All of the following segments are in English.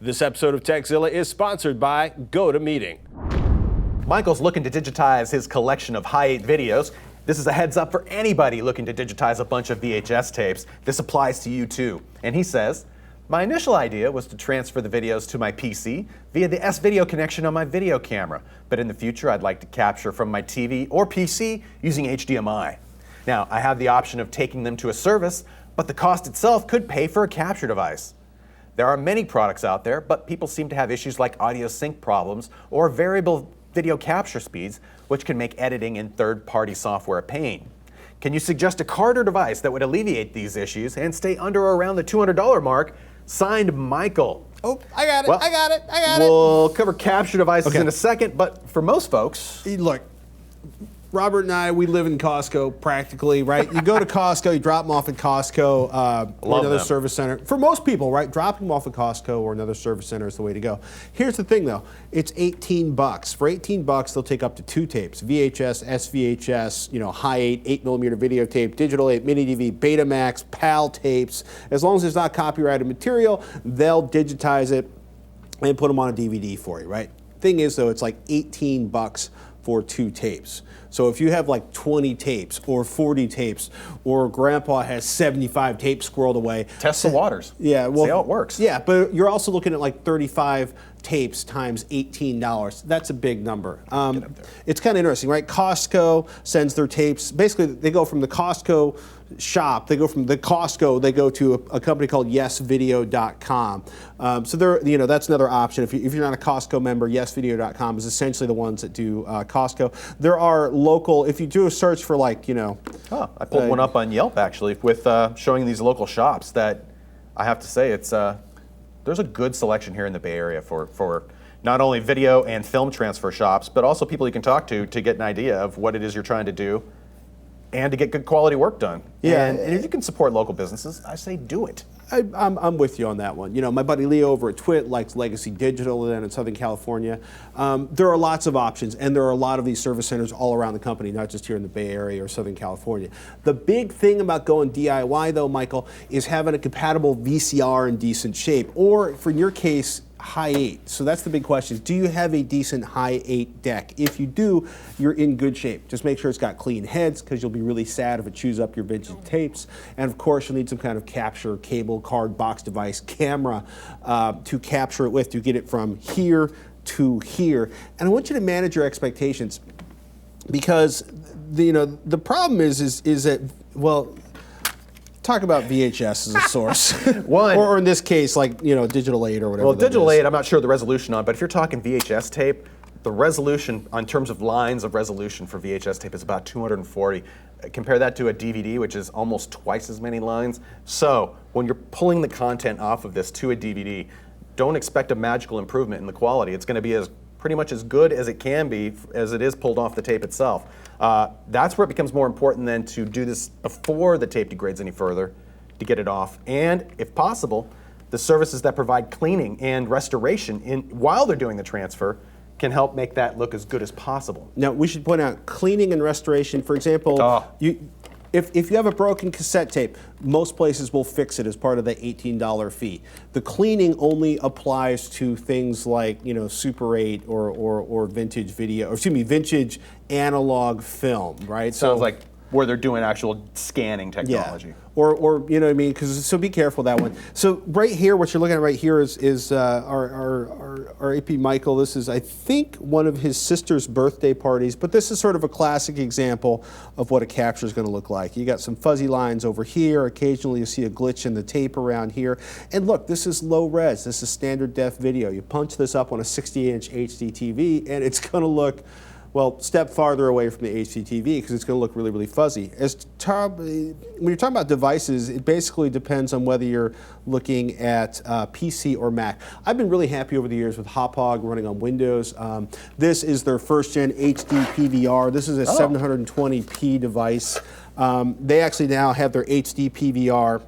This episode of Tekzilla is sponsored by GoToMeeting. Michael's looking to digitize his collection of Hi8 videos. This is a heads up for anybody looking to digitize a bunch of VHS tapes. This applies to you too. And he says, my initial idea was to transfer the videos to my PC via the S-Video connection on my video camera. But in the future, I'd like to capture from my TV or PC using HDMI. Now, I have the option of taking them to a service, but the cost itself could pay for a capture device. There are many products out there, but people seem to have issues like audio sync problems or variable video capture speeds, which can make editing in third-party software a pain. Can you suggest a card or device that would alleviate these issues and stay under or around the $200 mark? Signed, Michael. Oh, I got it, Well, I got it. We'll cover capture devices in a second, but for most folks... Look, Robert and I, we live in Costco practically, right? You go to Costco, you drop them off at Costco or another service center. For most people, right, dropping them off at Costco or another service center is the way to go. Here's the thing though, it's $18. For $18, they'll take up to 2 tapes, VHS, SVHS, Hi8, 8mm videotape, Digital 8, Mini DV, Betamax, PAL tapes. As long as it's not copyrighted material, they'll digitize it and put them on a DVD for you, right? Thing is though, it's like $18 for 2 tapes. So if you have like 20 tapes or 40 tapes, or grandpa has 75 tapes squirreled away. Test the waters. Yeah, well, see how it works. Yeah, but you're also looking at like 35 tapes times $18. That's a big number. It's kind of interesting, right? Costco sends their tapes. Basically, they go from the Costco shop. They go from the Costco. They go to a company called YesVideo.com. So they're, that's another option. If you're not a Costco member, YesVideo.com is essentially the ones that do Costco. There are local. If you do a search for like, I pulled one up on Yelp actually with showing these local shops that I have to say it's. There's a good selection here in the Bay Area for not only video and film transfer shops, but also people you can talk to get an idea of what it is you're trying to do and to get good quality work done. Yeah. And if you can support local businesses, I say do it. I'm with you on that one. My buddy Leo over at Twit likes Legacy Digital down in Southern California. There are lots of options, and there are a lot of these service centers all around the company, not just here in the Bay Area or Southern California. The big thing about going DIY, though, Michael, is having a compatible VCR in decent shape, or, for your case, Hi8. So that's the big question. Do you have a decent Hi8 deck? If you do, you're in good shape. Just make sure it's got clean heads, because you'll be really sad if it chews up your vintage tapes. And of course, you'll need some kind of capture, cable, card, box device, camera to capture it with, to get it from here to here. And I want you to manage your expectations, because the problem is that, well, talk about VHS as a source. or in this case, like, Digital 8 or whatever. Well, Digital 8, I'm not sure the resolution on, but if you're talking VHS tape, the resolution, in terms of lines of resolution for VHS tape, is about 240. Compare that to a DVD, which is almost twice as many lines. So when you're pulling the content off of this to a DVD, don't expect a magical improvement in the quality. It's going to be pretty much as good as it can be as it is pulled off the tape itself. That's where it becomes more important then to do this before the tape degrades any further, to get it off. And if possible, the services that provide cleaning and restoration while they're doing the transfer can help make that look as good as possible. Now, we should point out cleaning and restoration. For example, if you have a broken cassette tape, most places will fix it as part of the $18 fee. The cleaning only applies to things like, Super 8 or vintage video, or excuse me, vintage analog film, right? Sounds like where they're doing actual scanning technology. Yeah. Or you know what I mean? So be careful that one. So right here, what you're looking at right here is our AP Michael. This is, I think, one of his sister's birthday parties, but this is sort of a classic example of what a capture is going to look like. You got some fuzzy lines over here. Occasionally you see a glitch in the tape around here. And look, this is low res. This is standard def video. You punch this up on a 60-inch HD TV, and it's going to look, well, step farther away from the HDTV, because it's going to look really, really fuzzy. When you're talking about devices, it basically depends on whether you're looking at PC or Mac. I've been really happy over the years with Hauuppauge running on Windows. This is their first-gen HD PVR. This is a 720p device. They actually now have their HD PVR.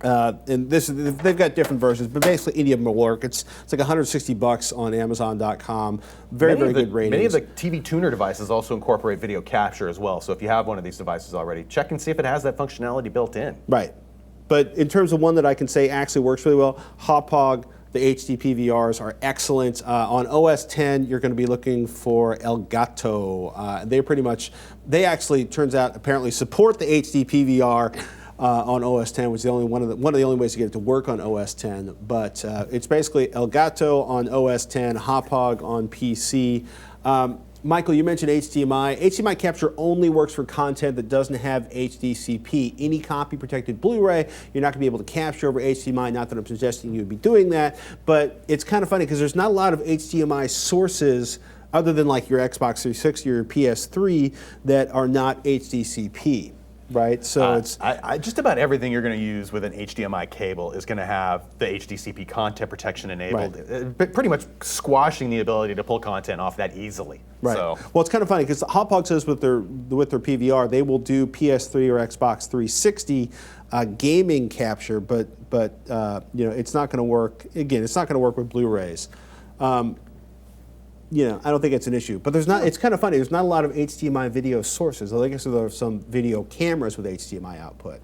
And they've got different versions, but basically any of them will work. It's like $160 on Amazon.com. Very good ratings. Many of the TV tuner devices also incorporate video capture as well. So if you have one of these devices already, check and see if it has that functionality built in. Right. But in terms of one that I can say actually works really well, Hauuppauge The HD PVRs are excellent. On OS 10, you're going to be looking for Elgato. They actually, turns out, apparently support the HD PVR on OS 10, which is one of the only ways to get it to work on OS 10. But it's basically Elgato on OS 10, Hauuppauge on PC. Michael, you mentioned HDMI. HDMI Capture only works for content that doesn't have HDCP. Any copy-protected Blu-ray, you're not going to be able to capture over HDMI. Not that I'm suggesting you would be doing that, but it's kind of funny because there's not a lot of HDMI sources other than like your Xbox 360 or your PS3 that are not HDCP. Right, so it's just about everything you're going to use with an HDMI cable is going to have the HDCP content protection enabled, right. Pretty much squashing the ability to pull content off that easily. Right. So. Well, it's kind of funny because Hauuppauge says with their PVR they will do PS3 or Xbox 360 gaming capture, but it's not going to work. Again, it's not going to work with Blu-rays. I don't think it's an issue. But there's not. It's kind of funny. There's not a lot of HDMI video sources. I guess there are some video cameras with HDMI output,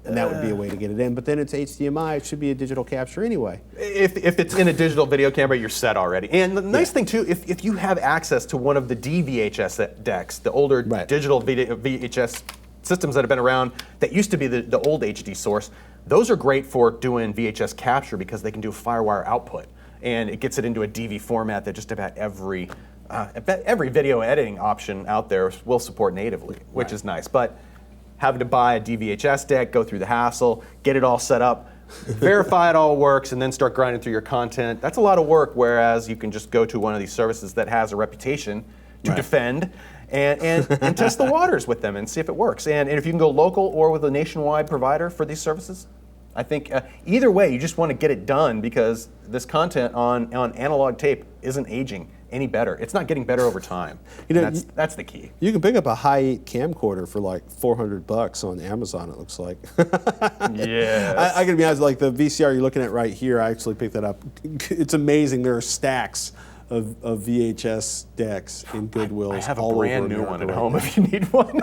and that would be a way to get it in. But then it's HDMI. It should be a digital capture anyway. If it's in a digital video camera, you're set already. And the nice thing too, if you have access to one of the DVHS decks, the older digital VHS systems that have been around, that used to be the old HD source, those are great for doing VHS capture because they can do FireWire output. And it gets it into a DV format that just about every video editing option out there will support natively, which is nice. But having to buy a DVHS deck, go through the hassle, get it all set up, verify it all works, and then start grinding through your content, that's a lot of work, whereas you can just go to one of these services that has a reputation to defend and test the waters with them and see if it works. And if you can go local or with a nationwide provider for these services, I think either way, you just want to get it done because this content on analog tape isn't aging any better. It's not getting better over time. That's the key. You can pick up a high camcorder for like $400 on Amazon, it looks like. Yeah. I gotta be honest, like the VCR you're looking at right here, I actually picked that up. It's amazing. There are stacks of VHS decks in Goodwills. I have a all brand over new one at right home now. if you need one.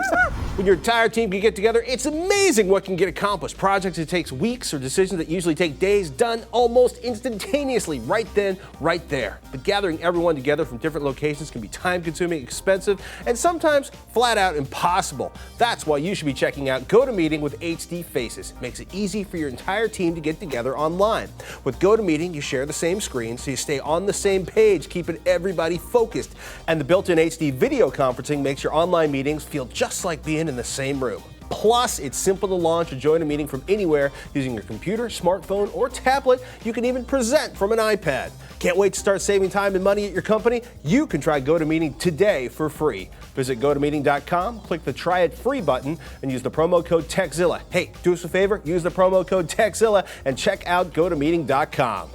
When your entire team can get together, it's amazing what can get accomplished. Projects that takes weeks or decisions that usually take days done almost instantaneously, right then, right there. But gathering everyone together from different locations can be time-consuming, expensive, and sometimes flat out impossible. That's why you should be checking out GoToMeeting with HD Faces. It makes it easy for your entire team to get together online. With GoToMeeting, you share the same screen, so you stay on the same page, keeping everybody focused. And the built-in HD video conferencing makes your online meetings feel just like being in the same room. Plus, it's simple to launch or join a meeting from anywhere using your computer, smartphone, or tablet. You can even present from an iPad. Can't wait to start saving time and money at your company? You can try GoToMeeting today for free. Visit GoToMeeting.com, click the Try It Free button, and use the promo code Tekzilla. Hey, do us a favor, use the promo code Tekzilla and check out GoToMeeting.com.